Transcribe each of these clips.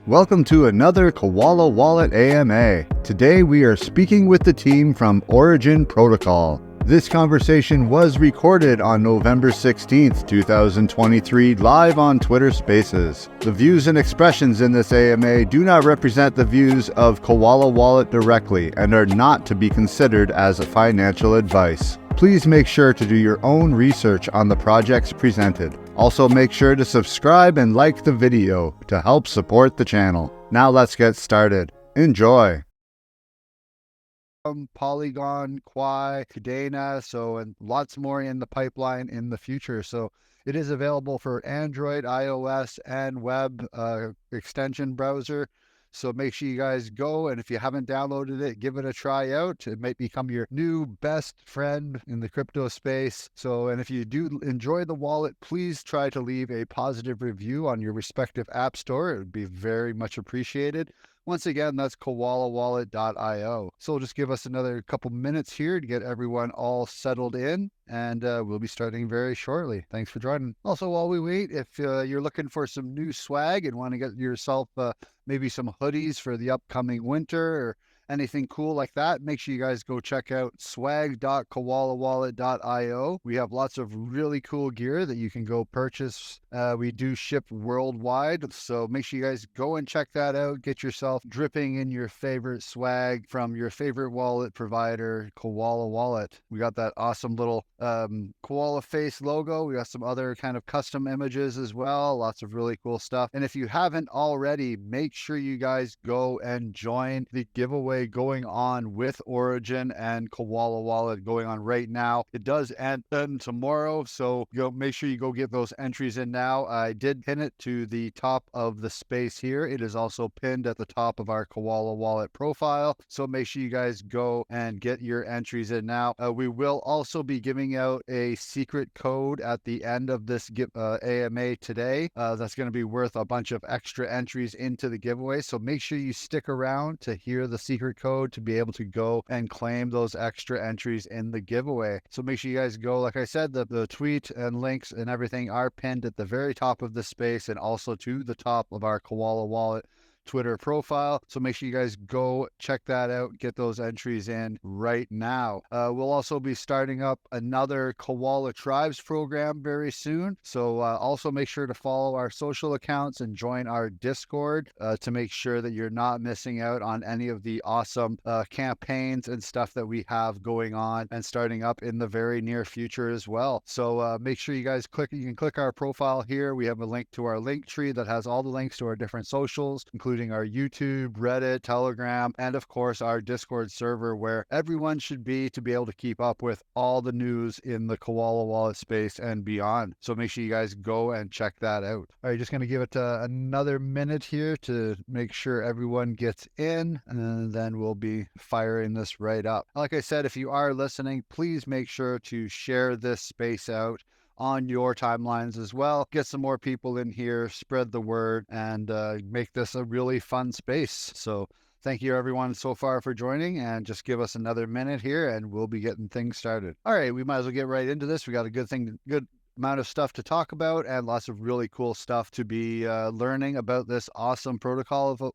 Welcome to another Koala Wallet AMA. Today we are speaking with the team from Origin Protocol. This conversation was recorded on November 16th, 2023, live on Twitter Spaces. The views and expressions in this AMA do not represent the views of Koala Wallet directly and are not to be considered as financial advice. Please make sure to do your own research on the projects presented. Also make sure to subscribe and like the video to help support the channel. Now let's get started. Enjoy! Polygon, Quai, Cadena, and lots more in the pipeline in the future. So it is available for Android, iOS, and web extension browser. So make sure you guys go, and if you haven't downloaded it, give it a try out. It might become your new best friend in the crypto space. And if you do enjoy the wallet, please try to leave a positive review on your respective app store. It would be very much appreciated. Once again, that's koalawallet.io. So just give us another couple minutes here to get everyone all settled in, and we'll be starting very shortly. Thanks for joining. Also, while we wait, if you're looking for some new swag and want to get yourself maybe some hoodies for the upcoming winter or anything cool like that, make sure you guys go check out swag.koalawallet.io. We have lots of really cool gear that you can go purchase. We do ship worldwide, so make sure you guys go and check that out. Get yourself dripping in your favorite swag from your favorite wallet provider, Koala Wallet. We got that awesome little koala face logo. We got some other kind of custom images as well. Lots of really cool stuff. And if you haven't already, make sure you guys go and join the giveaway going on with Origin and Koala Wallet going on right now. It does end tomorrow, so make sure you go get those entries in now. I did pin it to the top of the space here. It is also pinned at the top of our Koala Wallet profile, so make sure you guys go and get your entries in now. We will also be giving out a secret code at the end of this AMA today. That's going to be worth a bunch of extra entries into the giveaway, so make sure you stick around to hear the secret code to be able to go and claim those extra entries in the giveaway. So make sure you guys go. Like I said, the tweet and links and everything are pinned at the very top of the space and also to the top of our Koala Wallet Twitter profile. So make sure you guys go check that out, get those entries in right now. We'll also be starting up another Koala Tribes program very soon. So also make sure to follow our social accounts and join our Discord to make sure that you're not missing out on any of the awesome campaigns and stuff that we have going on and starting up in the very near future as well. So make sure you guys you can click our profile here. We have a link to our link tree that has all the links to our different socials, including our YouTube, Reddit, Telegram, and of course our Discord server, where everyone should be to be able to keep up with all the news in the Koala Wallet space and beyond. So make sure you guys go and check that out. All right, just going to give it another minute here to make sure everyone gets in, and then we'll be firing this right up. Like I said, if you are listening, please make sure to share this space out on your timelines as well. Get some more people in here, spread the word, and make this a really fun space. So thank you everyone so far for joining, and just give us another minute here and we'll be getting things started. All right, we might as well get right into this. We got a good amount of stuff to talk about and lots of really cool stuff to be learning about this awesome protocol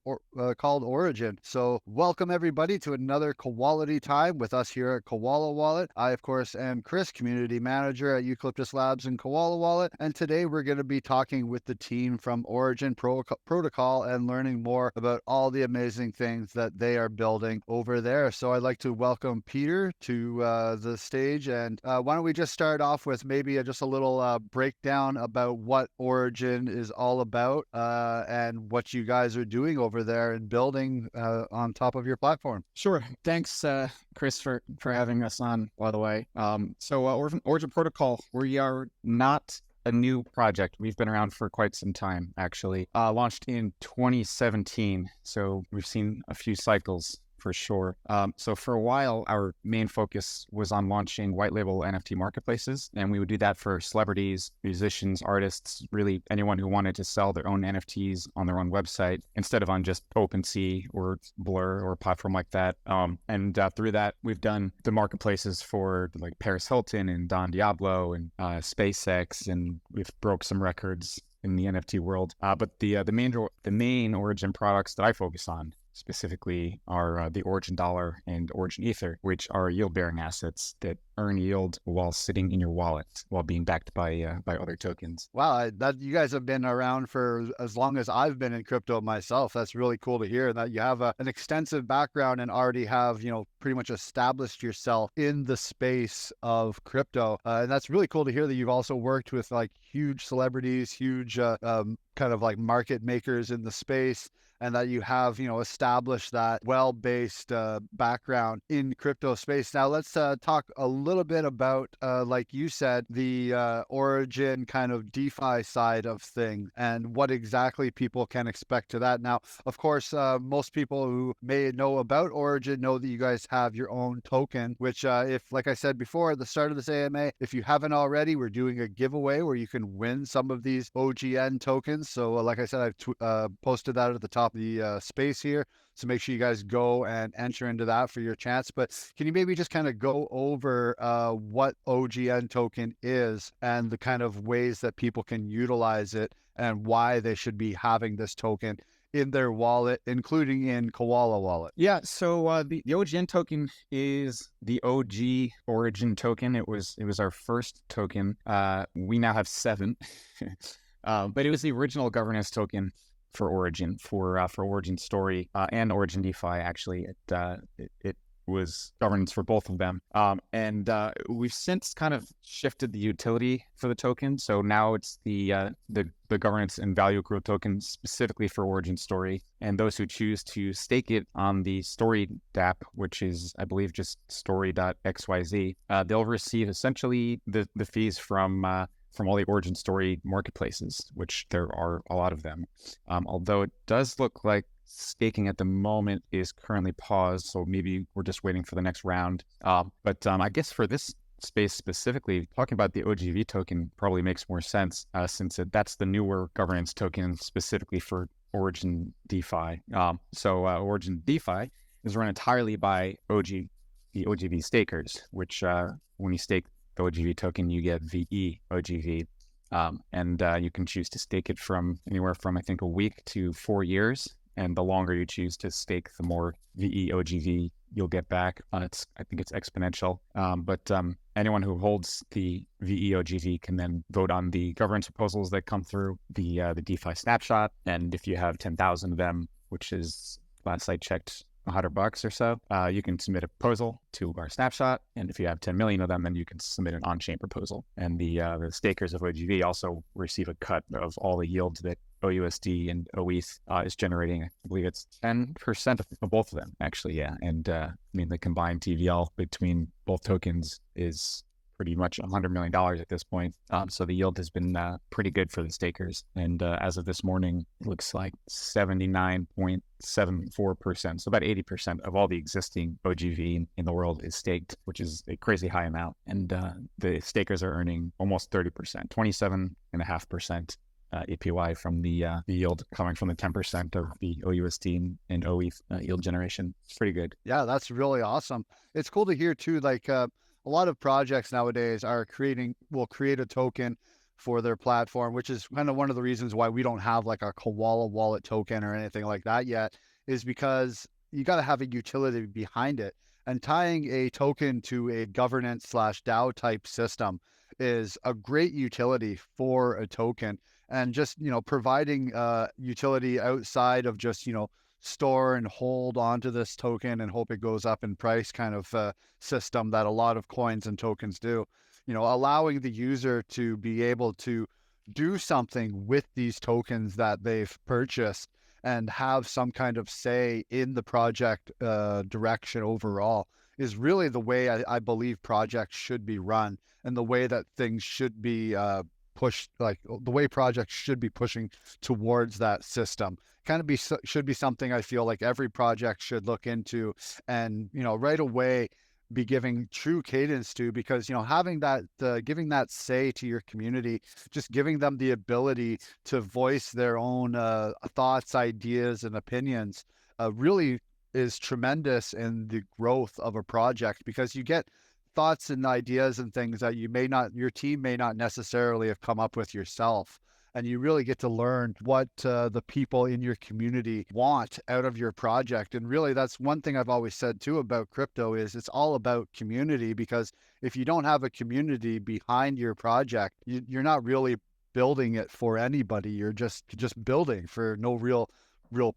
called Origin. So welcome everybody to another Koality time with us here at Koala Wallet. I, of course, am Chris, community manager at Eucalyptus Labs and Koala Wallet, and today we're going to be talking with the team from Origin Protocol and learning more about all the amazing things that they are building over there. So I'd like to welcome Peter to the stage, and why don't we just start off with maybe just a little breakdown about what Origin is all about and what you guys are doing over there and building on top of your platform. Sure. Thanks, Chris, for having us on, by the way. Origin Protocol, we are not a new project. We've been around for quite some time, actually. Launched in 2017, so we've seen a few cycles for sure. So for a while, our main focus was on launching white label NFT marketplaces, and we would do that for celebrities, musicians, artists, really anyone who wanted to sell their own NFTs on their own website instead of on just OpenSea or Blur or a platform like that. Through that, we've done the marketplaces for like Paris Hilton and Don Diablo and SpaceX, and we've broke some records in the NFT world. But the main Origin products that I focus on specifically are the Origin Dollar and Origin Ether, which are yield-bearing assets that earn yield while sitting in your wallet, while being backed by other tokens. Wow, that you guys have been around for as long as I've been in crypto myself. That's really cool to hear that you have an extensive background and already have, pretty much established yourself in the space of crypto. And that's really cool to hear that you've also worked with like huge celebrities, huge kind of like market makers in the space, and that you have, established that well-based background in crypto space. Now let's talk a little bit about, like you said, the Origin kind of DeFi side of things and what exactly people can expect to that. Now, of course, most people who may know about Origin know that you guys have your own token, which if, like I said before at the start of this AMA, if you haven't already, we're doing a giveaway where you can win some of these OGN tokens. So like I said, I've posted that at the top of the space here. So make sure you guys go and enter into that for your chance. But can you maybe just kind of go over what OGN token is and the kind of ways that people can utilize it and why they should be having this token in their wallet, including in Koala Wallet? Yeah, so the OGN token is the OG Origin token. It was our first token. We now have 7, but it was the original governance token for Origin, for Origin Story and Origin DeFi. Actually, it was governance for both of them. And we've since kind of shifted the utility for the token. So now it's the governance and value accrual token specifically for Origin Story. And those who choose to stake it on the Story DApp, which is, I believe, just story.xyz, they'll receive essentially the fees from all the Origin Story marketplaces, which there are a lot of them. Although it does look like staking at the moment is currently paused, so maybe we're just waiting for the next round. But I guess for this space specifically, talking about the OGV token probably makes more sense since that's the newer governance token specifically for Origin DeFi. So Origin DeFi is run entirely by the OGV stakers, which when you stake the OGV token, you get VE OGV. And you can choose to stake it from anywhere from, I think, a week to 4 years. And the longer you choose to stake, the more VE OGV you'll get back. I think it's exponential. But anyone who holds the VE OGV can then vote on the governance proposals that come through the DeFi snapshot. And if you have 10,000 of them, which is, last I checked, $100 or so, you can submit a proposal to our snapshot. And if you have 10 million of them, then you can submit an on-chain proposal. And the stakers of OGV also receive a cut of all the yields that OUSD and OETH is generating. I believe it's 10% of both of them, actually. Yeah. And the combined TVL between both tokens is pretty much $100 million at this point. So the yield has been pretty good for the stakers. And as of this morning, it looks like 79.74%. So about 80% of all the existing OGV in the world is staked, which is a crazy high amount. And the stakers are earning almost 30%, 27.5%. APY from the yield coming from the 10% of the OUSD and OETH yield generation. It's pretty good. Yeah, that's really awesome. It's cool to hear too, like a lot of projects nowadays will create a token for their platform, which is kind of one of the reasons why we don't have like a Koala Wallet token or anything like that yet, is because you got to have a utility behind it. And tying a token to a governance / DAO type system is a great utility for a token. And just, providing utility outside of just, store and hold onto this token and hope it goes up in price kind of system that a lot of coins and tokens do, allowing the user to be able to do something with these tokens that they've purchased and have some kind of say in the project direction overall is really the way I believe projects should be run, and the way that things should be pushed, like the way projects should be pushing towards that system. Should be something I feel like every project should look into and, right away be giving true cadence to, because, having that, giving that say to your community, just giving them the ability to voice their own thoughts, ideas, and opinions really is tremendous in the growth of a project, because you get thoughts and ideas and things that your team may not necessarily have come up with yourself. and you really get to learn what the people in your community want out of your project. And really, that's one thing I've always said too about crypto is it's all about community, because if you don't have a community behind your project, you're not really building it for anybody. You're just building for no real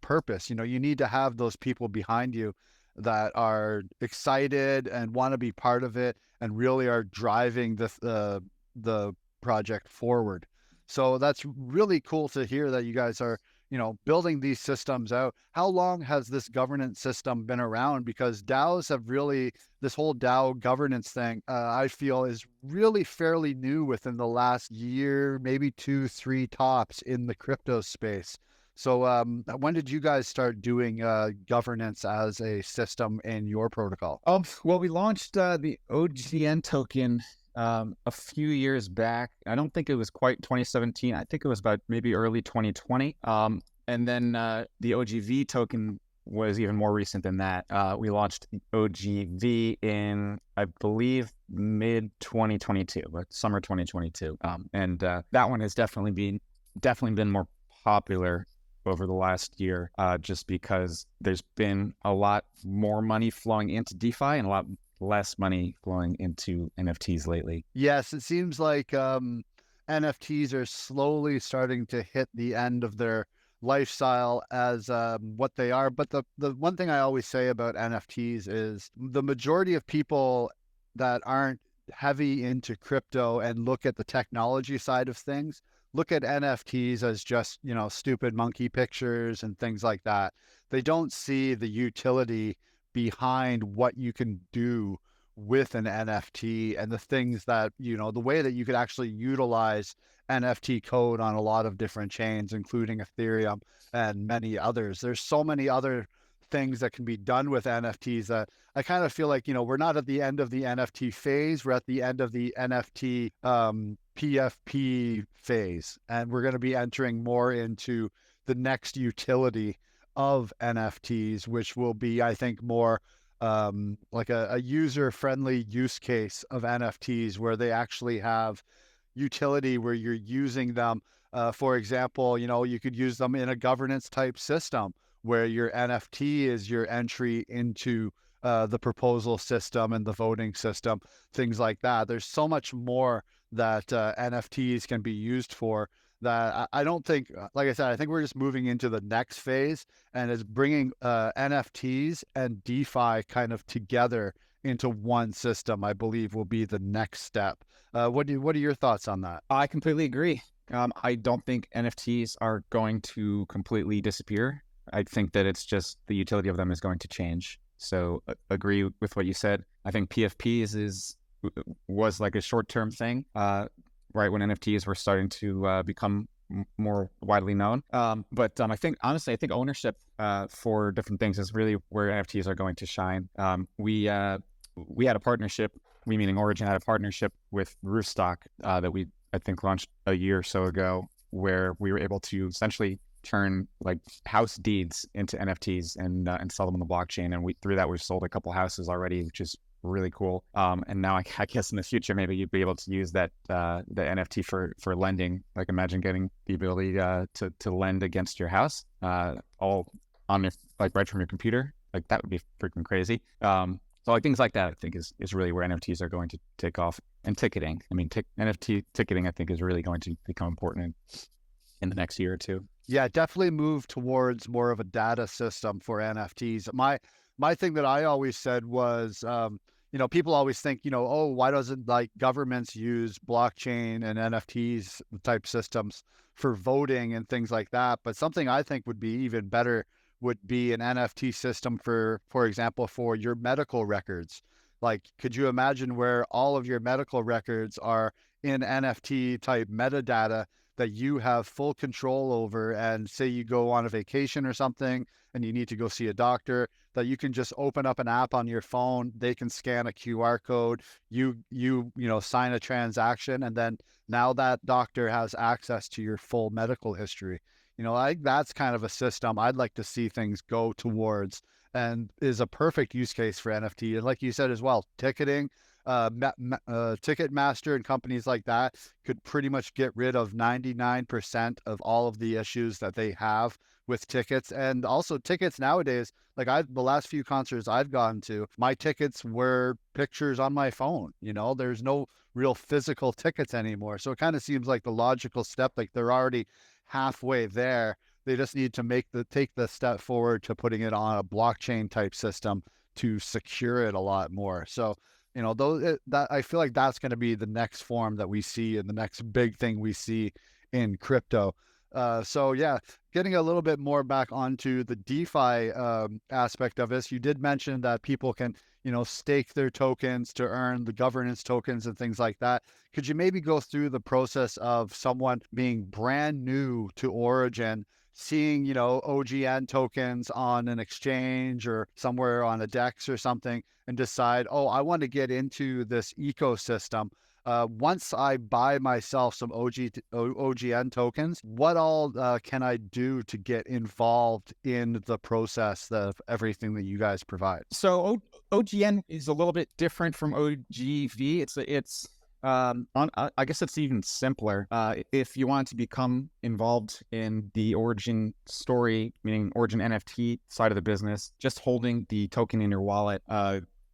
purpose. You know, you need to have those people behind you that are excited and want to be part of it and really are driving the project forward. So that's really cool to hear that you guys are, you know, building these systems out. How long has this governance system been around? Because DAOs have really, this whole DAO governance thing, I feel is really fairly new within the last year, maybe 2, 3 tops in the crypto space. So when did you guys start doing governance as a system in your protocol? Well, we launched the OGN token a few years back. I don't think it was quite 2017. I think it was about maybe early 2020. And then the OGV token was even more recent than that. We launched OGV in, I believe, mid 2022, but summer 2022. And that one has definitely been more popular over the last year, just because there's been a lot more money flowing into DeFi and a lot less money flowing into NFTs lately. Yes, it seems like NFTs are slowly starting to hit the end of their lifestyle as what they are. But the one thing I always say about NFTs is the majority of people that aren't heavy into crypto and look at the technology side of things look at NFTs as just, you know, stupid monkey pictures and things like that. They don't see the utility behind what you can do with an NFT and the things that, you know, the way that you could actually utilize NFT code on a lot of different chains, including Ethereum and many others. There's so many other things that can be done with NFTs that I kind of feel like, you know, we're not at the end of the NFT phase. We're at the end of the NFT PFP phase, and we're going to be entering more into the next utility of NFTs, which will be, I think, more like a user-friendly use case of NFTs where they actually have utility where you're using them. For example, you know, you could use them in a governance type system where your NFT is your entry into the proposal system and the voting system, things like that. There's so much more that NFTs can be used for that I don't think, like I said, I think we're just moving into the next phase, and it's bringing NFTs and DeFi kind of together into one system, I believe will be the next step. What are your thoughts on that? I completely agree. I don't think NFTs are going to completely disappear. I think that it's just the utility of them is going to change. So agree with what you said. I think PFPs was like a short-term thing, right when NFTs were starting to become more widely known. But I think, honestly, I think ownership for different things is really where NFTs are going to shine. We had a partnership, we meaning Origin had a partnership with Roofstock that we, I think, launched a year or so ago, where we were able to essentially turn like house deeds into NFTs and sell them on the blockchain. And through that, we've sold a couple houses already, which is really cool. And now I guess in the future, maybe you'd be able to use that the NFT for lending. Like imagine getting the ability to lend against your house, all on your, like right from your computer. Like that would be freaking crazy. So like things like that, I think is really where NFTs are going to take off. And ticketing. I mean, NFT ticketing, I think, is really going to become important in the next year or two. Yeah, definitely move towards more of a data system for NFTs. My thing that I always said was, you know, people always think, you know, oh, why doesn't like governments use blockchain and NFTs type systems for voting and things like that? But something I think would be even better would be an NFT system for example, for your medical records. Like, could you imagine where all of your medical records are in NFT type metadata that you have full control over, and say you go on a vacation or something and you need to go see a doctor, that you can just open up an app on your phone, they can scan a QR code, you know, sign a transaction, and then now that doctor has access to your full medical history. You know, I think that's kind of a system I'd like to see things go towards, and is a perfect use case for NFT. And like you said as well, ticketing, Ticketmaster and companies like that could pretty much get rid of 99% of all of the issues that they have with tickets. And also tickets nowadays, like the last few concerts I've gone to, my tickets were pictures on my phone. There's no real physical tickets anymore. So it kind of seems like the logical step, like they're already halfway there. They just need to take the step forward to putting it on a blockchain type system to secure it a lot more. So, that I feel like that's going to be the next form that we see and the next big thing we see in crypto. So yeah, getting a little bit more back onto the DeFi aspect of this, you did mention that people can, stake their tokens to earn the governance tokens and things like that. Could you maybe go through the process of someone being brand new to Origin, seeing, OGN tokens on an exchange or somewhere on a DEX or something, and decide, oh, I want to get into this ecosystem. Once I buy myself some OGN tokens, what all can I do to get involved in the process of everything that you guys provide? So OGN is a little bit different from OGV. I guess it's even simpler. If you want to become involved in the Origin story, meaning Origin NFT side of the business, just holding the token in your wallet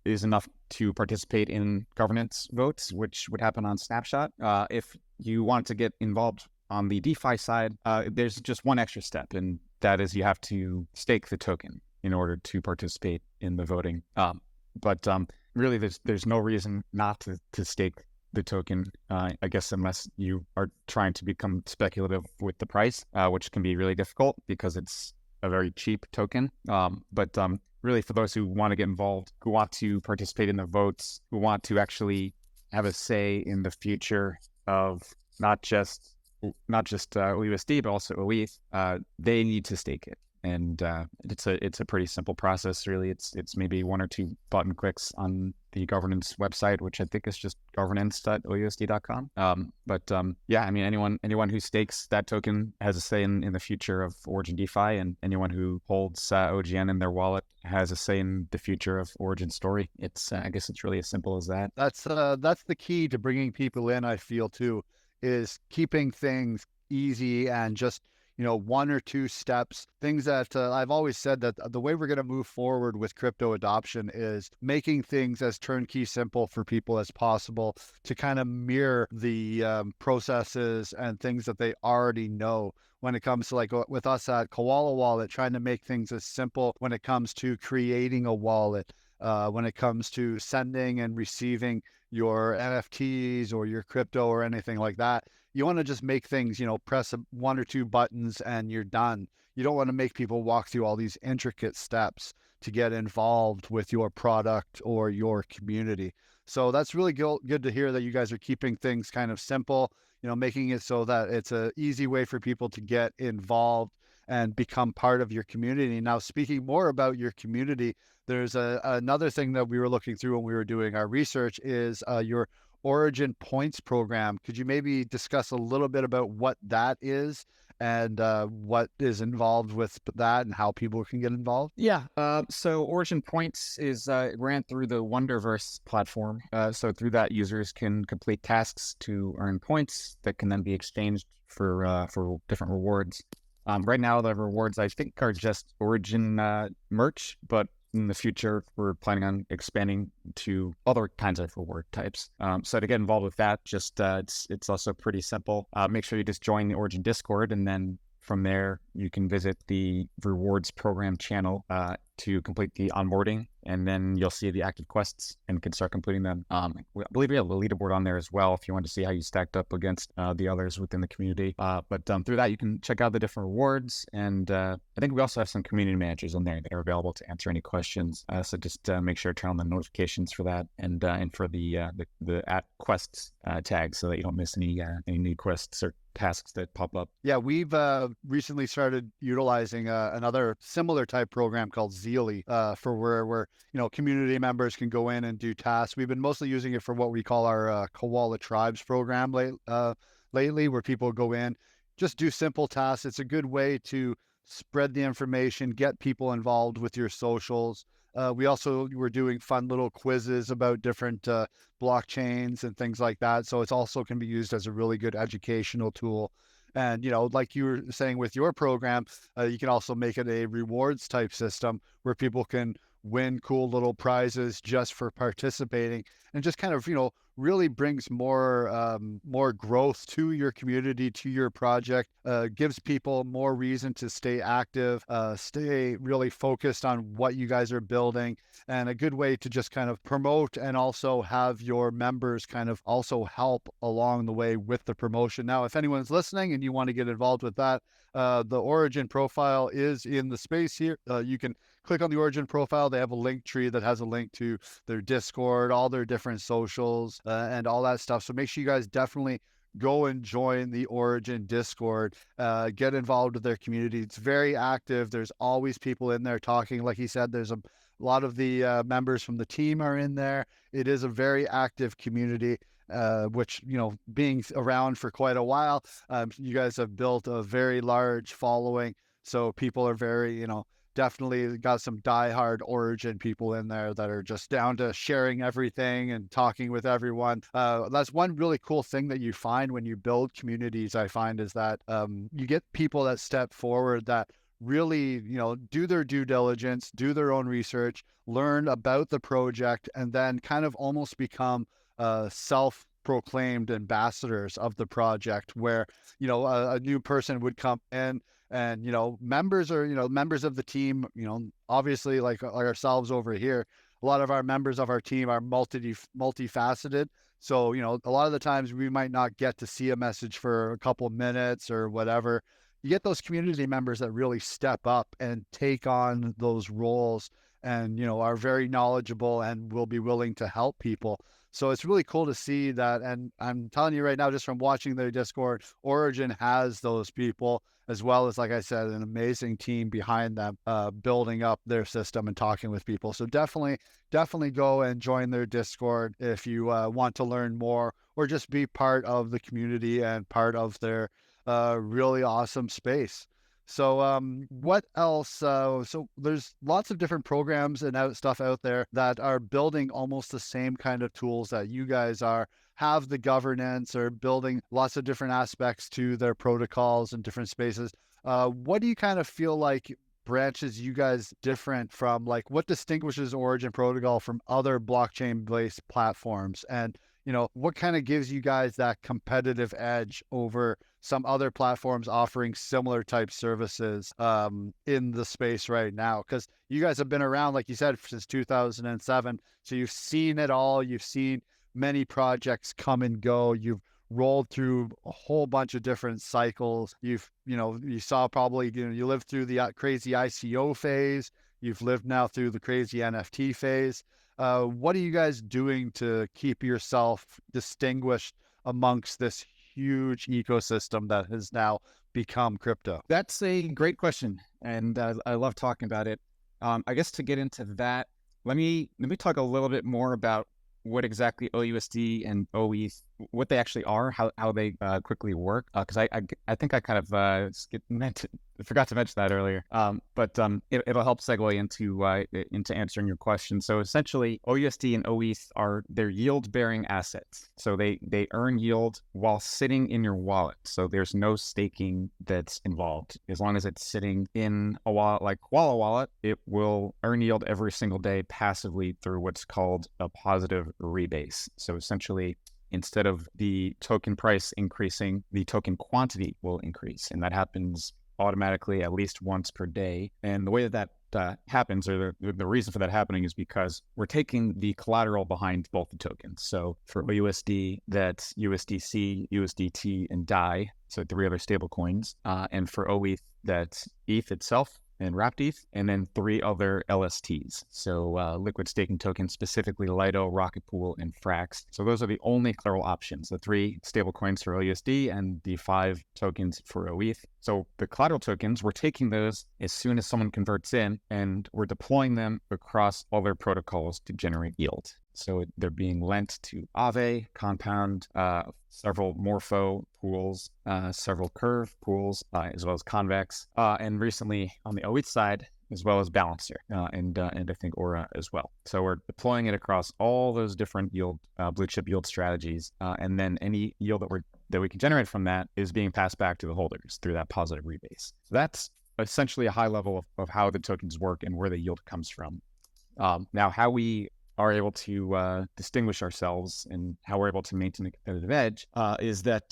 is enough to participate in governance votes, which would happen on Snapshot. If you want to get involved on the DeFi side, there's just one extra step, and that is you have to stake the token in order to participate in the voting. But really, there's no reason not to stake the token, I guess, unless you are trying to become speculative with the price, which can be really difficult because it's a very cheap token. But really, for those who want to get involved, who want to participate in the votes, who want to actually have a say in the future of not just USD, but also ETH, they need to stake it. And it's a pretty simple process, really. It's maybe one or two button clicks on the governance website, which I think is just governance.ousd.com. But yeah, I mean, anyone who stakes that token has a say in the future of Origin DeFi, and anyone who holds OGN in their wallet has a say in the future of Origin story. I guess it's really as simple as that. That's the key to bringing people in, I feel, too, is keeping things easy and just one or two steps, things that I've always said that the way we're going to move forward with crypto adoption is making things as turnkey simple for people as possible to kind of mirror the processes and things that they already know when it comes to, like with us at Koala Wallet, trying to make things as simple when it comes to creating a wallet, when it comes to sending and receiving your NFTs or your crypto or anything like that. You want to just make things, press one or two buttons and you're done. You don't want to make people walk through all these intricate steps to get involved with your product or your community. So that's really good to hear that you guys are keeping things kind of simple, making it so that it's an easy way for people to get involved and become part of your community. Now, speaking more about your community, there's another thing that we were looking through when we were doing our research is your Origin Points program. Could you maybe discuss a little bit about what that is and what is involved with that and how people can get involved? Yeah. So Origin Points is ran through the Wonderverse platform. So through that, users can complete tasks to earn points that can then be exchanged for different rewards. Right now, the rewards, I think, are just Origin merch, but in the future, we're planning on expanding to other kinds of reward types. So to get involved with that, just it's also pretty simple. Make sure you just join the Origin Discord, and then from there, you can visit the rewards program channel to complete the onboarding, and then you'll see the active quests and can start completing them. I believe we have a leaderboard on there as well if you want to see how you stacked up against the others within the community. But through that, you can check out the different rewards, and I think we also have some community managers on there that are available to answer any questions. So just make sure to turn on the notifications for that, and for the at quests tag, so that you don't miss any new quests or tasks that pop up. Yeah, we've recently started utilizing another similar type program called Zeely for where community members can go in and do tasks. We've been mostly using it for what we call our Koala Tribes program lately, where people go in, just do simple tasks. It's a good way to spread the information, get people involved with your socials, We also were doing fun little quizzes about different blockchains and things like that. So it's also can be used as a really good educational tool. And, like you were saying with your program, you can also make it a rewards type system where people can win cool little prizes just for participating, and just kind of, really brings more growth to your community, to your project, gives people more reason to stay active, stay really focused on what you guys are building, and a good way to just kind of promote and also have your members kind of also help along the way with the promotion. Now, if anyone's listening and you want to get involved with that, the Origin profile is in the space here. You can click on the Origin profile. They have a link tree that has a link to their Discord, all their different socials, and all that stuff. So make sure you guys definitely go and join the Origin Discord, get involved with their community. It's very active. There's always people in there talking. Like he said, there's a lot of the members from the team are in there. It is a very active community. Which, being around for quite a while, you guys have built a very large following. So people are very, definitely got some diehard Origin people in there that are just down to sharing everything and talking with everyone. That's one really cool thing that you find when you build communities, I find, is that you get people that step forward that really, do their due diligence, do their own research, learn about the project, and then kind of almost become self-proclaimed ambassadors of the project, where, a new person would come in and, members of the team, obviously like ourselves over here, a lot of our members of our team are multifaceted. So, a lot of the times we might not get to see a message for a couple of minutes or whatever. You get those community members that really step up and take on those roles and, are very knowledgeable and will be willing to help people. So it's really cool to see that. And I'm telling you right now, just from watching their Discord, Origin has those people, as well as, like I said, an amazing team behind them, building up their system and talking with people. So definitely go and join their Discord if you want to learn more, or just be part of the community and part of their really awesome space. So what else? So there's lots of different programs and stuff out there that are building almost the same kind of tools that you guys have the governance, or building lots of different aspects to their protocols and different spaces. What do you kind of feel like branches you guys different from, like, what distinguishes Origin Protocol from other blockchain-based platforms? And, what kind of gives you guys that competitive edge over some other platforms offering similar type services in the space right now? Because you guys have been around, like you said, since 2007. So you've seen it all. You've seen many projects come and go. You've rolled through a whole bunch of different cycles. You saw probably, you lived through the crazy ICO phase. You've lived now through the crazy NFT phase. What are you guys doing to keep yourself distinguished amongst this huge ecosystem that has now become crypto? That's a great question, and I love talking about it. I guess to get into that, let me talk a little bit more about what exactly OUSD and OETH, what they actually are, how they quickly work. Because I think I kind of forgot to mention that earlier. But it'll help segue into answering your question. So essentially, OUSD and OETH they're yield-bearing assets. So they earn yield while sitting in your wallet. So there's no staking that's involved. As long as it's sitting in a wallet like Koala Wallet, it will earn yield every single day passively through what's called a positive rebase. So essentially, instead of the token price increasing, the token quantity will increase. And that happens automatically at least once per day. And the way that happens, or the reason for that happening, is because we're taking the collateral behind both the tokens. So for USD, that's USDC, USDT, and DAI, so 3 other stable coins. And for OETH, that's ETH itself and wrapped ETH, and then 3 other LSTs. So liquid staking tokens, specifically Lido, Rocket Pool, and Frax. So those are the only collateral options, the 3 stable coins for OUSD and the 5 tokens for OETH. So the collateral tokens, we're taking those as soon as someone converts in, and we're deploying them across all their protocols to generate yield. So they're being lent to Aave, Compound, several Morpho pools, several Curve pools, as well as Convex, and recently on the OETH side, as well as Balancer, and I think Aura as well. So we're deploying it across all those different yield, blue chip yield strategies, and then any yield that we can generate from that is being passed back to the holders through that positive rebase. So that's essentially a high level of how the tokens work and where the yield comes from. Now, how we are able to distinguish ourselves and how we're able to maintain a competitive edge is that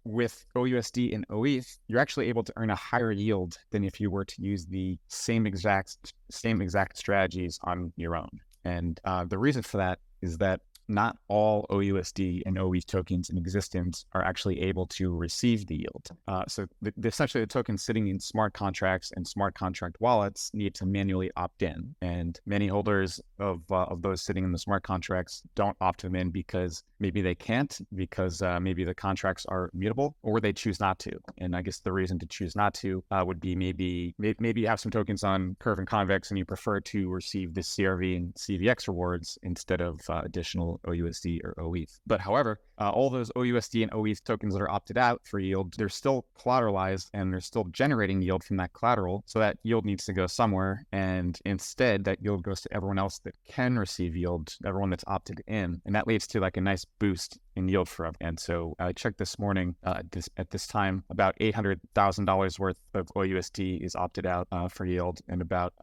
with OUSD and OETH, you're actually able to earn a higher yield than if you were to use the same exact strategies on your own. And the reason for that is that not all OUSD and OETH tokens in existence are actually able to receive the yield. So essentially the tokens sitting in smart contracts and smart contract wallets need to manually opt in. And many holders of those sitting in the smart contracts don't opt them in because maybe they can't, because maybe the contracts are mutable, or they choose not to. And I guess the reason to choose not to would be maybe you have some tokens on Curve and Convex and you prefer to receive the CRV and CVX rewards instead of additional OUSD or OETH. But however, all those OUSD and OETH tokens that are opted out for yield, they're still collateralized and they're still generating yield from that collateral. So that yield needs to go somewhere. And instead, that yield goes to everyone else that can receive yield, everyone that's opted in. And that leads to like a nice boost in yield for them. And so I checked this morning at this time, about $800,000 worth of OUSD is opted out for yield, and about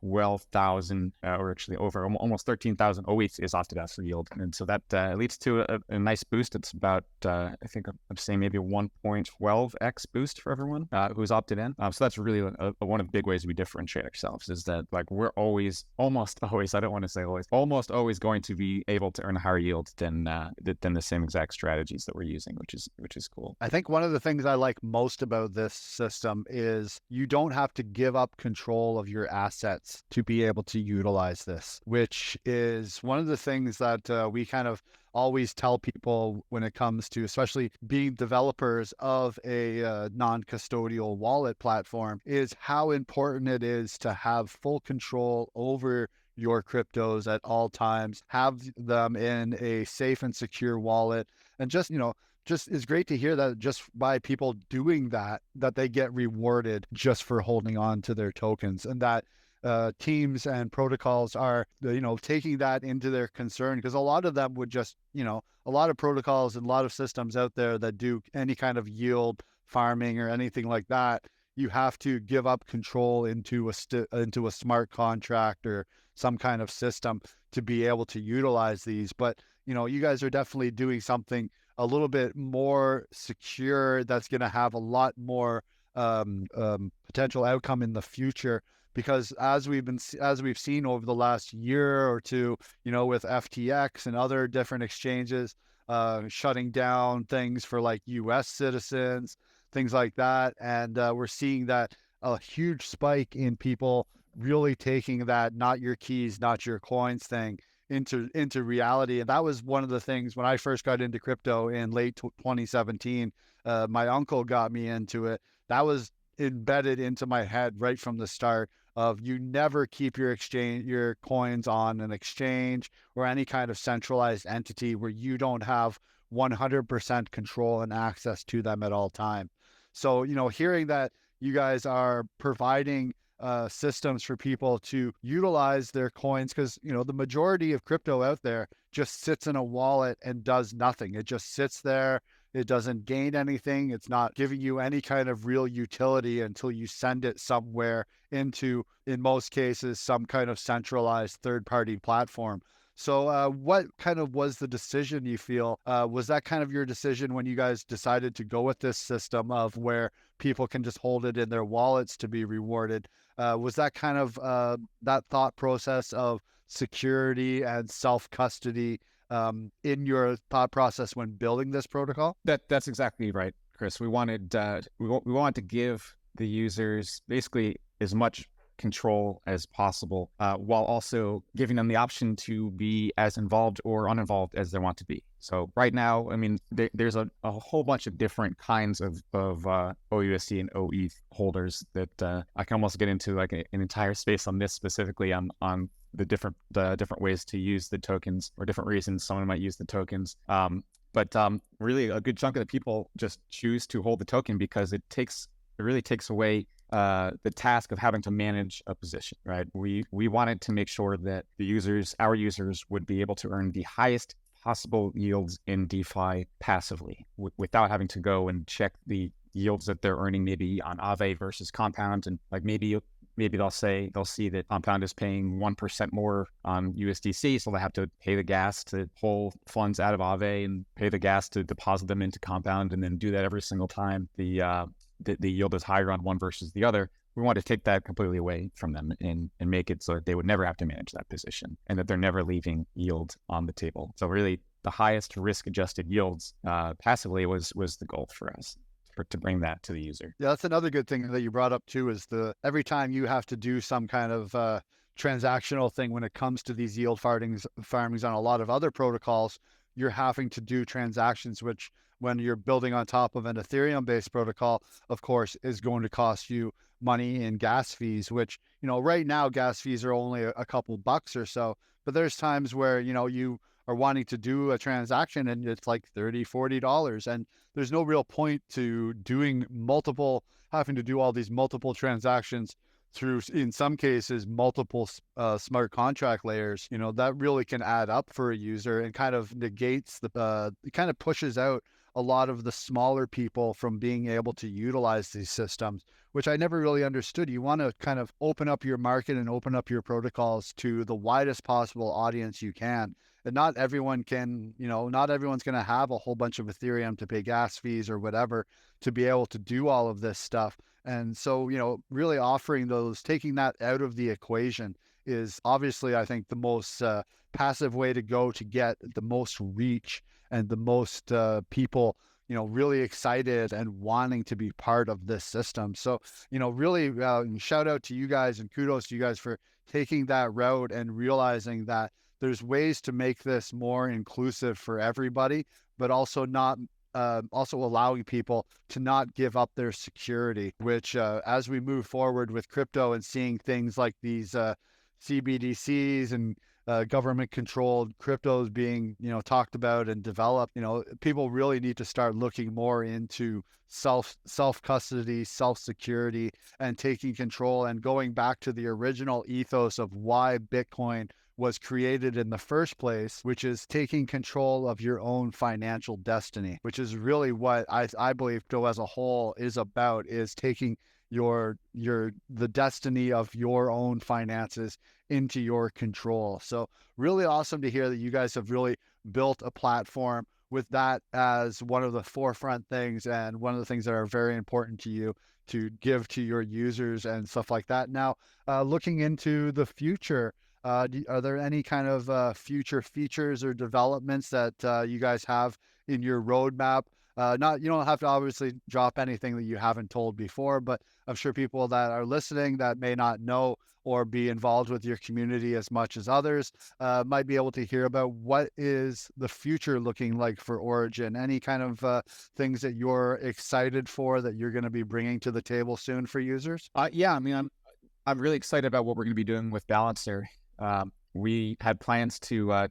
12,000 or actually over almost 13,000 OETH is opted out for yield. And so that leads to a nice boost. It's about, I think I'm saying maybe a 1.12x boost for everyone who's opted in. So that's really one of the big ways we differentiate ourselves, is that like we're almost always, I don't want to say always, almost always going to be able to earn a higher yield than the same exact strategies that we're using, which is cool. I think one of the things I like most about this system is you don't have to give up control of your assets to be able to utilize this, which is one of the things that we kind of always tell people when it comes to especially being developers of a non-custodial wallet platform, is how important it is to have full control over your cryptos at all times, have them in a safe and secure wallet, and just it's great to hear that just by people doing that they get rewarded just for holding on to their tokens, and that teams and protocols are, taking that into their concern, because a lot of them would just, a lot of protocols and a lot of systems out there that do any kind of yield farming or anything like that, you have to give up control into a smart contract or some kind of system to be able to utilize these. But, you guys are definitely doing something a little bit more secure that's going to have a lot more potential outcome in the future. Because as we've seen over the last year or two, with FTX and other different exchanges shutting down things for like U.S. citizens, things like that, and we're seeing that a huge spike in people really taking that "not your keys, not your coins" thing into reality. And that was one of the things when I first got into crypto in late 2017. My uncle got me into it. That was embedded into my head right from the start, of you never keep your coins on an exchange or any kind of centralized entity where you don't have 100% control and access to them at all time. So, hearing that you guys are providing systems for people to utilize their coins, because, the majority of crypto out there just sits in a wallet and does nothing. It just sits there. It doesn't gain anything. It's not giving you any kind of real utility until you send it somewhere into, in most cases, some kind of centralized third-party platform. So what kind of was the decision, you feel? Was that kind of your decision when you guys decided to go with this system of where people can just hold it in their wallets to be rewarded? Was that kind of that thought process of security and self-custody in your thought process when building this protocol? That's exactly right, Chris. We wanted to give the users basically as much control as possible, while also giving them the option to be as involved or uninvolved as they want to be. So right now, I mean, there's a whole bunch of different kinds of OUSD and OETH holders that I can almost get into like an entire space on this specifically on the different ways to use the tokens, or different reasons someone might use the tokens. But really a good chunk of the people just choose to hold the token because it really takes away the task of having to manage a position, right? We wanted to make sure that our users would be able to earn the highest possible yields in DeFi passively without having to go and check the yields that they're earning maybe on Aave versus Compound. And like maybe they'll see that Compound is paying 1% more on USDC, so they have to pay the gas to pull funds out of Aave and pay the gas to deposit them into Compound, and then do that every single time the yield is higher on one versus the other. We want to take that completely away from them and make it so that they would never have to manage that position, and that they're never leaving yield on the table. So really, the highest risk-adjusted yields passively was the goal for us, to bring that to the user. Yeah, that's another good thing that you brought up too, is every time you have to do some kind of transactional thing when it comes to these yield farmings on a lot of other protocols, you're having to do transactions, which when you're building on top of an Ethereum-based protocol, of course, is going to cost you money in gas fees, which, right now gas fees are only a couple bucks or so, but there's times where, you are wanting to do a transaction and it's like $30-$40, and there's no real point to having to do all these multiple transactions through, in some cases, multiple smart contract layers. That really can add up for a user and kind of negates it kind of pushes out a lot of the smaller people from being able to utilize these systems, which I never really understood. You want to kind of open up your market and open up your protocols to the widest possible audience you can. And not everyone's going to have a whole bunch of Ethereum to pay gas fees or whatever to be able to do all of this stuff. And so, really taking that out of the equation is obviously, I think, the most passive way to go to get the most reach and the most people, really excited and wanting to be part of this system. So, really shout out to you guys and kudos to you guys for taking that route and realizing that there's ways to make this more inclusive for everybody, but also allowing people to not give up their security, which as we move forward with crypto and seeing things like these CBDCs and government-controlled cryptos being, talked about and developed, people really need to start looking more into self-custody, self-security, and taking control, and going back to the original ethos of why Bitcoin was created in the first place, which is taking control of your own financial destiny, which is really what I believe crypto as a whole is about, is taking the destiny of your own finances into your control. So really awesome to hear that you guys have really built a platform with that as one of the forefront things, and one of the things that are very important to you to give to your users and stuff like that. Now, looking into the future, are there any kind of future features or developments that you guys have in your roadmap? You don't have to obviously drop anything that you haven't told before, but I'm sure people that are listening that may not know or be involved with your community as much as others might be able to hear about what is the future looking like for Origin. Any kind of things that you're excited for that you're going to be bringing to the table soon for users? Yeah, I mean, I'm really excited about what we're going to be doing with Balancer. We had plans to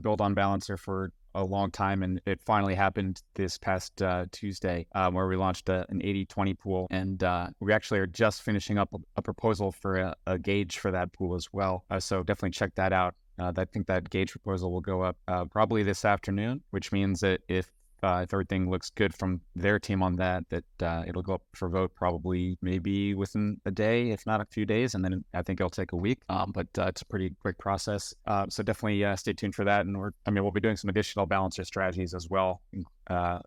build on Balancer for a long time, and it finally happened this past Tuesday, where we launched an 80/20 pool, and we actually are just finishing up a proposal for a gauge for that pool as well. So definitely check that out. I think that gauge proposal will go up probably this afternoon, which means that if everything looks good from their team on that it'll go up for vote probably maybe within a day, if not a few days, and then I think it'll take a week. But it's a pretty quick process. So definitely stay tuned for that. And we'll be doing some additional Balancer strategies as well,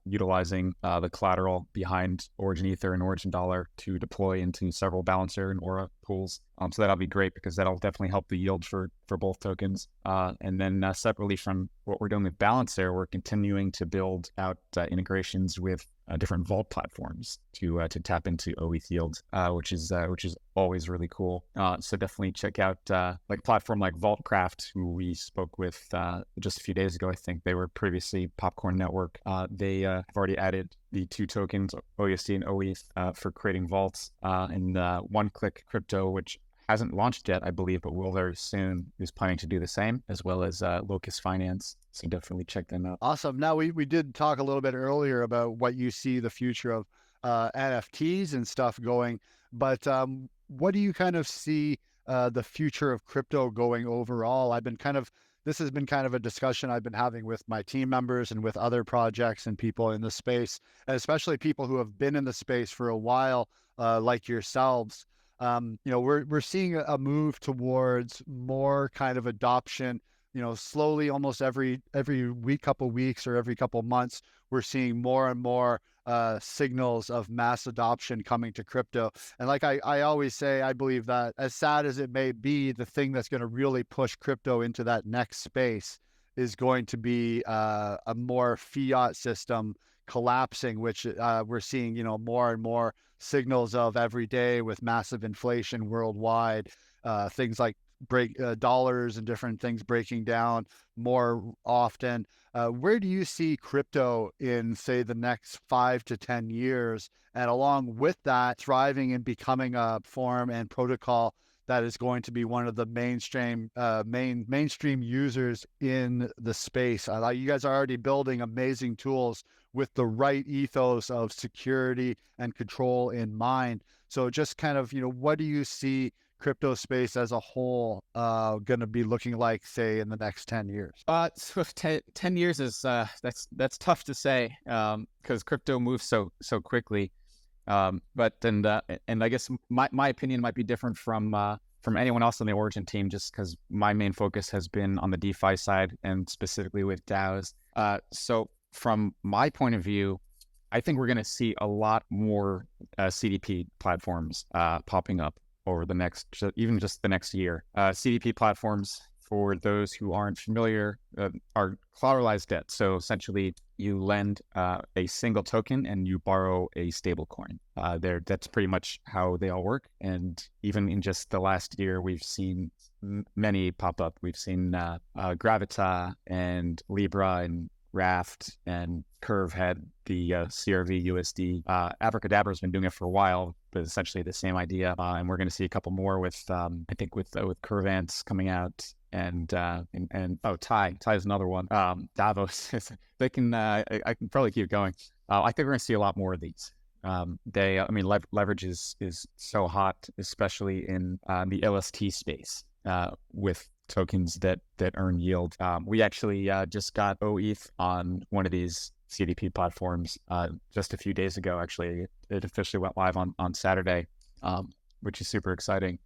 utilizing the collateral behind Origin Ether and Origin Dollar to deploy into several Balancer and Aura pools. So that'll be great because that'll definitely help the yield for both tokens. And then separately from what we're doing with Balancer, we're continuing to build out integrations with different vault platforms to tap into OETH yield, which is always really cool. So definitely check out like a platform like Vaultcraft, who we spoke with just a few days ago. I think they were previously Popcorn Network. They have already added the 2 tokens, OEST and OETH, for creating vaults, and One Click Crypto, which hasn't launched yet, I believe, but will very soon, is planning to do the same, as well as Locust Finance. So definitely check them out. Awesome. Now we did talk a little bit earlier about what you see the future of NFTs and stuff going, but what do you kind of see the future of crypto going overall? This has been kind of a discussion I've been having with my team members and with other projects and people in the space, and especially people who have been in the space for a while, like yourselves. We're seeing a move towards more kind of adoption. Slowly, almost every week, couple weeks, or every couple months, we're seeing more and more signals of mass adoption coming to crypto. And like I always say, I believe that, as sad as it may be, the thing that's going to really push crypto into that next space is going to be a more fiat system collapsing, which we're seeing, more and more signals of every day with massive inflation worldwide. Things like dollars and different things breaking down more often. Where do you see crypto in, say, the next 5 to 10 years? And along with that, thriving and becoming a form and protocol that is going to be one of the mainstream users in the space. You guys are already building amazing tools with the right ethos of security and control in mind. So just kind of, what do you see crypto space as a whole going to be looking like, say, in the next 10 years? So 10 years is that's tough to say, because crypto moves so quickly. But and I guess my opinion might be different from anyone else on the Origin team, just because my main focus has been on the DeFi side, and specifically with DAOs. So from my point of view, I think we're going to see a lot more CDP platforms popping up over the next, even just the next year. CDP platforms, for those who aren't familiar, are collateralized debt. So essentially, you lend a single token and you borrow a stable coin. That's pretty much how they all work. And even in just the last year, we've seen many pop up. We've seen Gravita and Libra and Raft and Curve had the CRV USD. Abracadabra has been doing it for a while, but essentially the same idea. And we're going to see a couple more with, I think, with Curvance coming out. And Ty is another one. Davos, they can. I can probably keep going. I think we're going to see a lot more of these. Leverage is so hot, especially in the LST space, with tokens that earn yield. We actually just got OETH on one of these CDP platforms just a few days ago. Actually, it officially went live on Saturday, which is super exciting.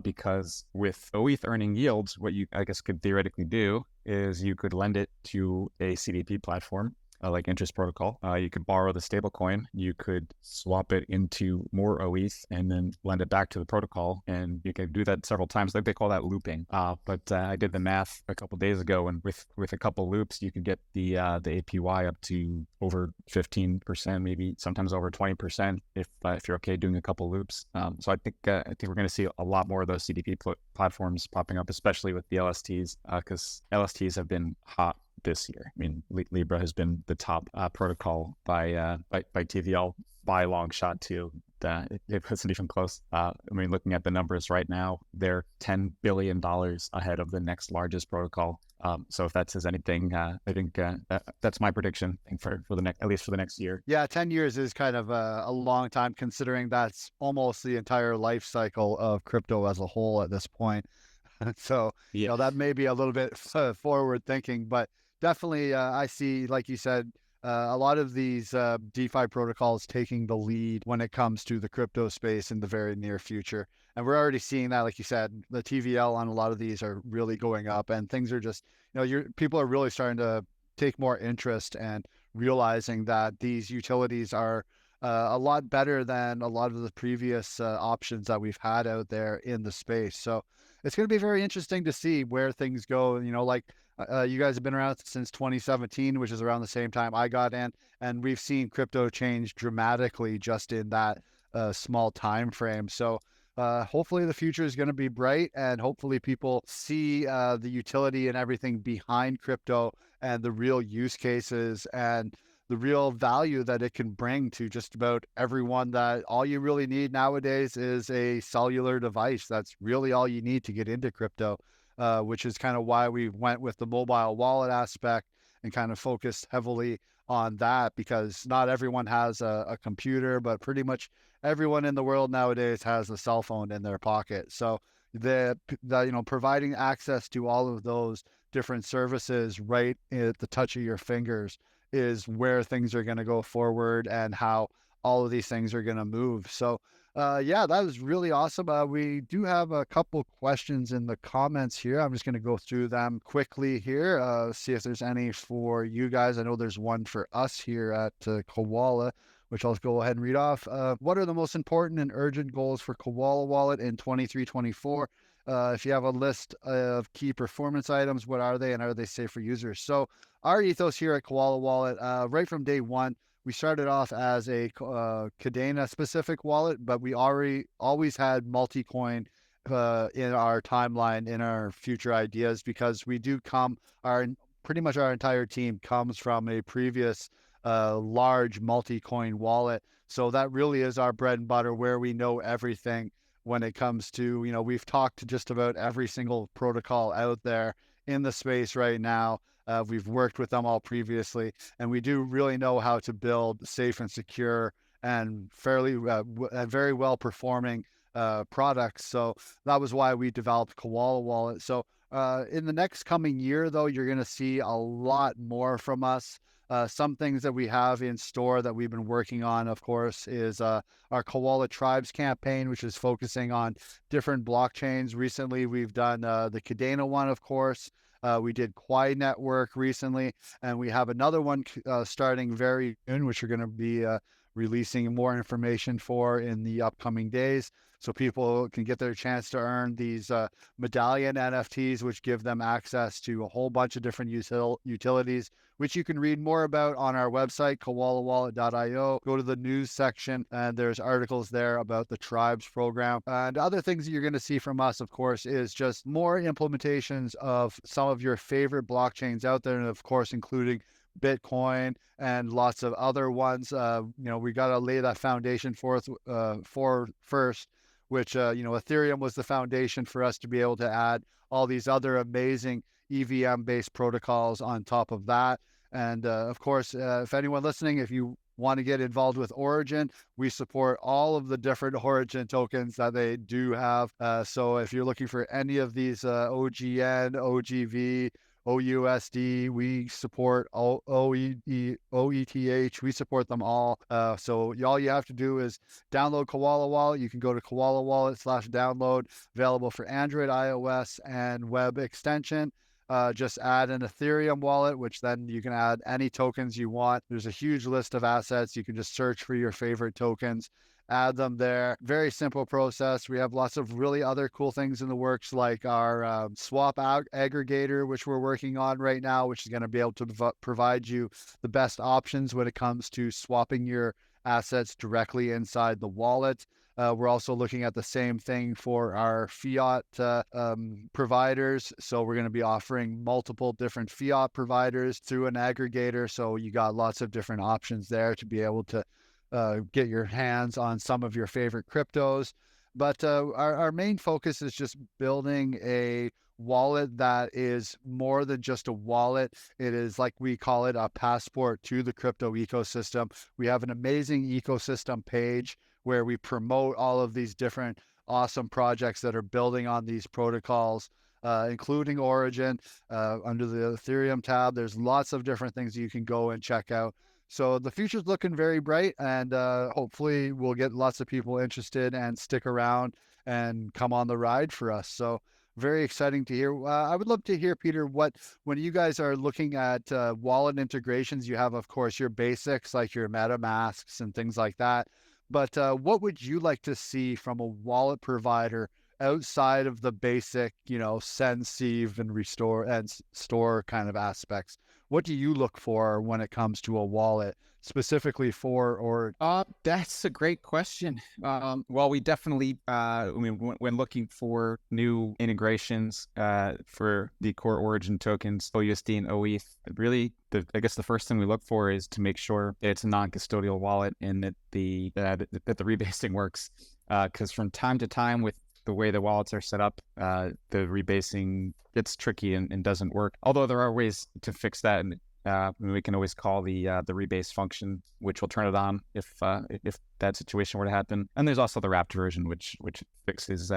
Because with OETH earning yields, what you, I guess, could theoretically do is you could lend it to a CDP platform, like Interest Protocol. You could borrow the stablecoin, you could swap it into more OETH, and then lend it back to the protocol. And you can do that several times. Like, they call that looping. But I did the math a couple days ago, and with a couple loops, you could get the APY up to over 15%, maybe sometimes over 20%, if you're okay doing a couple loops. So I think we're going to see a lot more of those CDP platforms popping up, especially with the LSTs, because LSTs have been hot this year. I mean, Libra has been the top protocol by TVL by a long shot too. It wasn't even close. Looking at the numbers right now, they're $10 billion ahead of the next largest protocol. So if that says anything, I think that's my prediction for the next, at least for the next year. Yeah, 10 years is kind of a long time, considering that's almost the entire life cycle of crypto as a whole at this point. So, Yeah. that may be a little bit forward thinking, but definitely I see, like you said, a lot of these DeFi protocols taking the lead when it comes to the crypto space in the very near future. And we're already seeing that, like you said, the TVL on a lot of these are really going up, and things are just, people are really starting to take more interest and realizing that these utilities are a lot better than a lot of the previous options that we've had out there in the space. So it's going to be very interesting to see where things go. Like You guys have been around since 2017, which is around the same time I got in, and we've seen crypto change dramatically just in that small time frame. So hopefully the future is going to be bright, and hopefully people see the utility and everything behind crypto and the real use cases and the real value that it can bring to just about everyone. That all you really need nowadays is a cellular device. That's really all you need to get into crypto, which is kind of why we went with the mobile wallet aspect and kind of focused heavily on that, because not everyone has a computer, but pretty much everyone in the world nowadays has a cell phone in their pocket. So providing access to all of those different services right at the touch of your fingers is where things are going to go forward, and how all of these things are going to move. So yeah, that was really awesome. We do have a couple questions in the comments here. I'm just going to go through them quickly here, see if there's any for you guys. I know there's one for us here at Koala, which I'll go ahead and read off. What are the most important and urgent goals for Koala Wallet in 23-24? If you have a list of key performance items, what are they, and are they safe for users? So our ethos here at Koala Wallet, right from day one, we started off as a Cadena specific wallet, but we always had multi-coin in our timeline, in our future ideas, because we do pretty much our entire team comes from a previous large multi-coin wallet. So that really is our bread and butter, where we know everything when it comes to, we've talked to just about every single protocol out there in the space right now. We've worked with them all previously, and we do really know how to build safe and secure and fairly very well performing products. So that was why we developed Koala Wallet. So in the next coming year, though, you're going to see a lot more from us. Some things that we have in store that we've been working on, of course, is our Koala Tribes campaign, which is focusing on different blockchains. Recently, we've done the Cadena one, of course. We did Quai Network recently, and we have another one starting very soon, which we're going to be releasing more information for in the upcoming days, so people can get their chance to earn these medallion NFTs, which give them access to a whole bunch of different utilities, which you can read more about on our website, koalawallet.io. Go to the news section, and there's articles there about the Tribes program. And other things that you're going to see from us, of course, is just more implementations of some of your favorite blockchains out there, and of course, including Bitcoin and lots of other ones. We got to lay that foundation for first, which, Ethereum was the foundation for us to be able to add all these other amazing EVM-based protocols on top of that. And of course, if anyone listening, if you want to get involved with Origin, we support all of the different Origin tokens that they do have. So if you're looking for any of these OGN, OGV, OUSD, we support OETH, we support them all. So all you have to do is download Koala Wallet. You can go to Koala Wallet/download, available for Android, iOS, and web extension. Just add an Ethereum wallet, which then you can add any tokens you want. There's a huge list of assets. You can just search for your favorite tokens, add them there. Very simple process. We have lots of really other cool things in the works, like our swap aggregator, which we're working on right now, which is going to be able to provide you the best options when it comes to swapping your assets directly inside the wallet. We're also looking at the same thing for our fiat providers. So we're going to be offering multiple different fiat providers through an aggregator. So you got lots of different options there to be able to get your hands on some of your favorite cryptos. But our main focus is just building a wallet that is more than just a wallet. It is, like we call it, a passport to the crypto ecosystem. We have an amazing ecosystem page where we promote all of these different awesome projects that are building on these protocols, including Origin. Under the Ethereum tab, there's lots of different things you can go and check out. So the future's looking very bright, and hopefully we'll get lots of people interested and stick around and come on the ride for us. So very exciting to hear. I would love to hear, Peter, when you guys are looking at wallet integrations, you have, of course, your basics like your MetaMasks and things like that. But what would you like to see from a wallet provider outside of the basic, send, receive, and restore and store kind of aspects. What do you look for when it comes to a wallet, specifically for or? That's a great question. Well, we definitely, when looking for new integrations for the core origin tokens, OUSD and OETH, really, I guess the first thing we look for is to make sure that it's a non-custodial wallet and that the rebasing works. Because from time to time, with the way the wallets are set up, the rebasing gets tricky and doesn't work. Although there are ways to fix that, and we can always call the rebase function, which will turn it on if that situation were to happen. And there's also the wrapped version, which fixes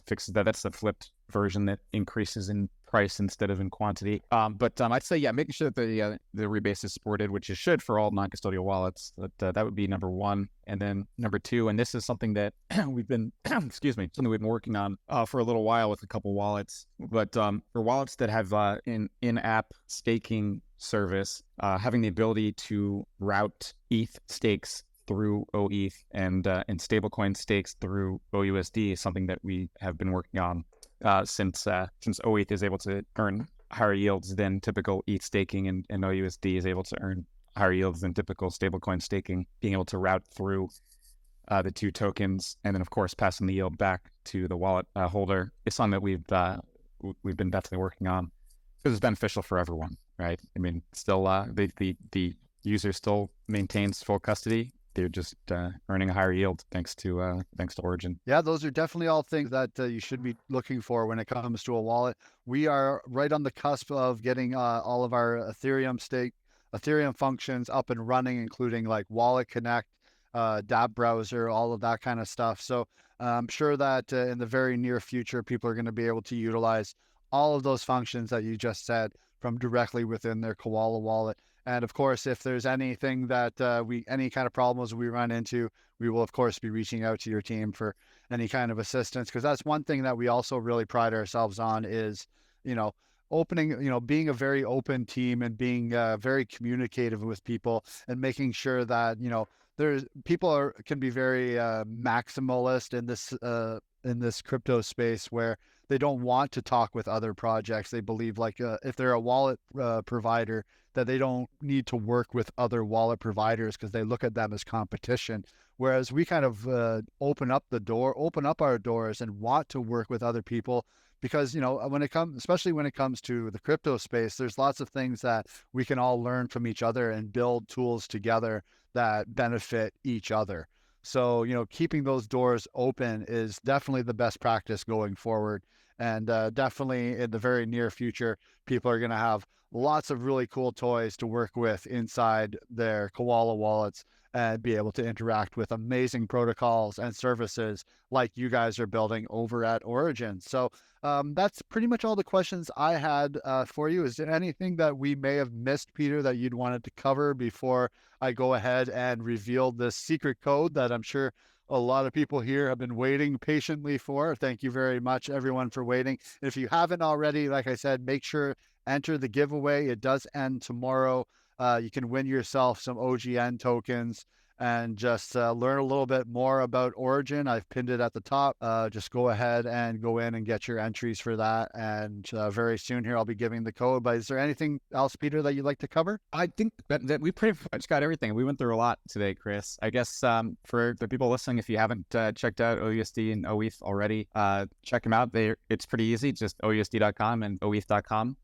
fixes that. That's the flipped version that increases in price instead of in quantity. But I'd say, yeah, making sure that the rebase is supported, which it should for all non-custodial wallets. That would be number one. And then number two, and this is something that we've been, something we've been working on for a little while with a couple wallets. But for wallets that have an in-app staking service, having the ability to route ETH stakes through OETH and stablecoin stakes through OUSD is something that we have been working on since OETH is able to earn higher yields than typical ETH staking, and OUSD is able to earn higher yields than typical stablecoin staking. Being able to route through the two tokens, and then of course passing the yield back to the wallet holder, is something that we've been definitely working on because it's beneficial for everyone, right? I mean, still the user still maintains full custody. They're just earning a higher yield thanks to Origin. Yeah, those are definitely all things that you should be looking for when it comes to a wallet. We are right on the cusp of getting all of our Ethereum functions up and running, including like WalletConnect, dApp browser, all of that kind of stuff. So I'm sure that in the very near future, people are going to be able to utilize all of those functions that you just said from directly within their Koala wallet. And of course, if there's anything that any kind of problems we run into, we will of course be reaching out to your team for any kind of assistance. Because that's one thing that we also really pride ourselves on is, being a very open team and being very communicative with people and making sure that, there's people can be very maximalist in this crypto space where they don't want to talk with other projects. They believe like if they're a wallet provider, that they don't need to work with other wallet providers because they look at them as competition. Whereas we kind of open up our doors and want to work with other people because, especially when it comes to the crypto space, there's lots of things that we can all learn from each other and build tools together that benefit each other. So, keeping those doors open is definitely the best practice going forward. And definitely in the very near future, people are going to have lots of really cool toys to work with inside their Koala wallets and be able to interact with amazing protocols and services like you guys are building over at Origin. So that's pretty much all the questions I had for you. Is there anything that we may have missed, Peter, that you'd wanted to cover before I go ahead and reveal this secret code that I'm sure a lot of people here have been waiting patiently for? Thank you very much, everyone, for waiting. If you haven't already, like I said, make sure enter the giveaway. It does end tomorrow. You can win yourself some OGN tokens and just learn a little bit more about Origin. I've pinned it at the top. Just go ahead and go in and get your entries for that. And very soon here, I'll be giving the code. But is there anything else, Peter, that you'd like to cover? I think that we pretty much got everything. We went through a lot today, Chris. I guess for the people listening, if you haven't checked out OUSD and OETH already, check them out. It's pretty easy, just OUSD.com and OETH.com.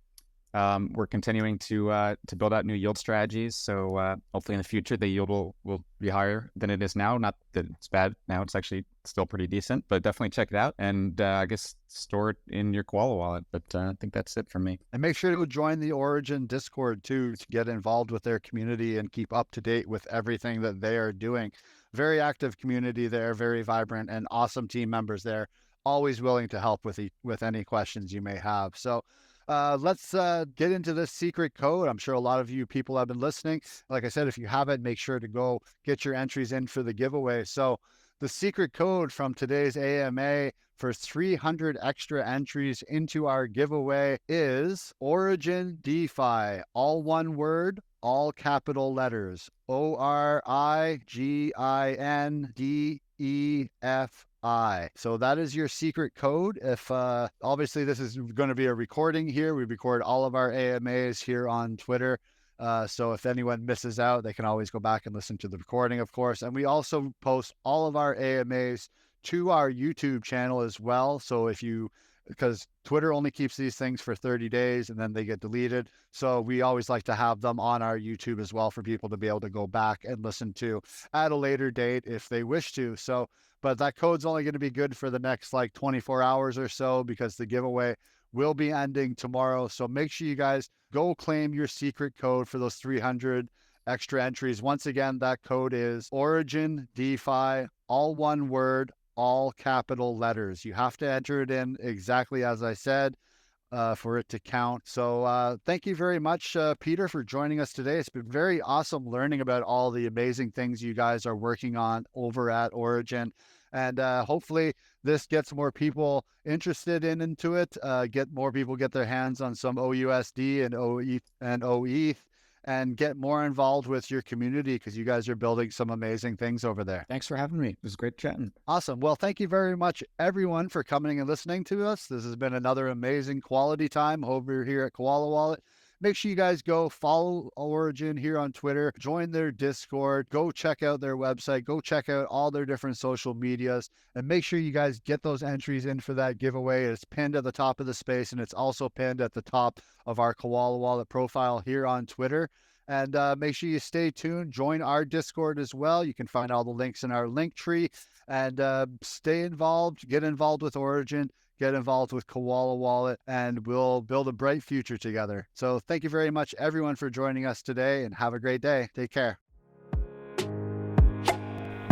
We're continuing to build out new yield strategies. So hopefully in the future, the yield will be higher than it is now. Not that it's bad now. It's actually still pretty decent, but definitely check it out. And I guess store it in your Koala wallet. But I think that's it for me. And make sure to join the Origin Discord too, to get involved with their community and keep up to date with everything that they are doing. Very active community there, very vibrant and awesome team members there. Always willing to help with any questions you may have. So let's get into this secret code. I'm sure a lot of you people have been listening. Like I said, if you haven't, make sure to go get your entries in for the giveaway. So the secret code from today's AMA for 300 extra entries into our giveaway is Origin DeFi, all one word, all capital letters, ORIGINDEFI. So that is your secret code. If obviously this is going to be a recording here. We record all of our AMAs here on Twitter. So if anyone misses out, they can always go back and listen to the recording, of course. And we also post all of our AMAs to our YouTube channel as well. So because Twitter only keeps these things for 30 days and then they get deleted. So we always like to have them on our YouTube as well for people to be able to go back and listen to at a later date if they wish to. So, but that code's only going to be good for the next like 24 hours or so, because the giveaway will be ending tomorrow. So make sure you guys go claim your secret code for those 300 extra entries. Once again, that code is Origin DeFi, all one word, all capital letters. You have to enter it in exactly as I said for it to count. So thank you very much, Peter, for joining us today. It's been very awesome learning about all the amazing things you guys are working on over at Origin. And hopefully this gets more people interested into it, get more people get their hands on some OUSD and OETH, and get more involved with your community, because you guys are building some amazing things over there. Thanks for having me. It was great chatting. Awesome. Well, thank you very much, everyone, for coming and listening to us. This has been another amazing quality time over here at Koala Wallet. Make sure you guys go follow Origin here on Twitter, join their Discord, go check out their website, go check out all their different social medias, and make sure you guys get those entries in for that giveaway. It's pinned at the top of the space, and it's also pinned at the top of our Koala Wallet profile here on Twitter. And make sure you stay tuned. Join our Discord as well. You can find all the links in our link tree, and stay involved. Get involved with Origin. Get involved with Koala Wallet, and we'll build a bright future together. So thank you very much, everyone, for joining us today, and have a great day. Take care.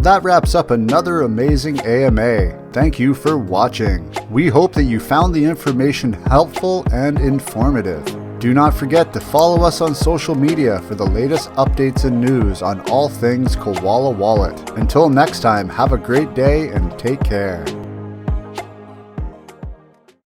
That wraps up another amazing AMA. Thank you for watching. We hope that you found the information helpful and informative. Do not forget to follow us on social media for the latest updates and news on all things Koala Wallet. Until next time, have a great day and take care.